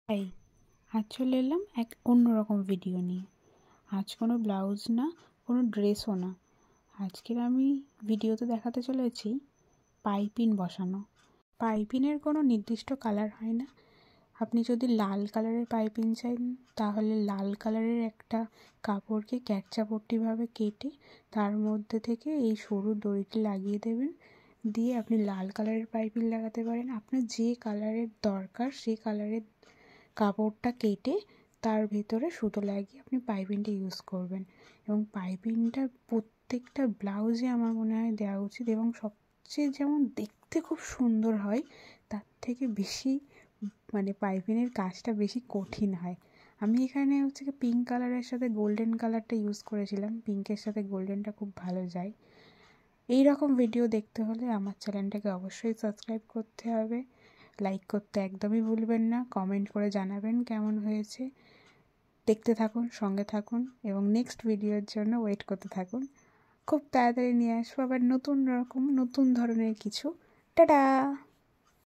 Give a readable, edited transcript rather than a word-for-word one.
High, আজ চলে এলাম এক অন্যরকম ভিডিও নিয়ে। আজ কোনো ব্লাউজ না, কোনো ড্রেসও না। আজকের আমি ভিডিওতে দেখাতে চলেছি পাইপিন বসানো। পাইপিনের কোনো নির্দিষ্ট কালার হয় না। আপনি যদি লাল কালারের পাইপিন চান তাহলে লাল কালারের একটা কাপড়কে ক্যাটচাপট্টিভাবে কেটে তার মধ্যে থেকে এই সরু দড়িটি লাগিয়ে দেবেন। দিয়ে আপনি লাল কালারের পাইপিন লাগাতে পারেন। আপনার যে কালারের দরকার সেই কালারের কাপড়টা কেটে তার ভেতরে সুতো লাগিয়ে আপনি পাইপিংটা ইউজ করবেন। এবং পাইপিংটা প্রত্যেকটা ব্লাউজে আমার মনে হয় দেওয়া উচিত, এবং সবচেয়ে যেমন দেখতে খুব সুন্দর হয় তার থেকে বেশি পাইপিংয়ের কাজটা বেশি কঠিন হয়। আমি এখানে পিঙ্ক কালারের সাথে গোল্ডেন কালারটা ইউজ করেছিলাম। পিঙ্কের সাথে গোল্ডেনটা খুব ভালো যায়। এই রকম ভিডিও দেখতে হলে আমার চ্যানেলটাকে অবশ্যই সাবস্ক্রাইব করতে হবে। লাইক করতে একদমই ভুলবেন না। কমেন্ট করে জানাবেন কেমন হয়েছে। দেখতে থাকুন, সঙ্গে থাকুন এবং নেক্সট ভিডিওর জন্য ওয়েট করতে থাকুন। খুব তাড়াতাড়ি নিয়ে আসবো আবার নতুন ধরনের কিছু। টাটা।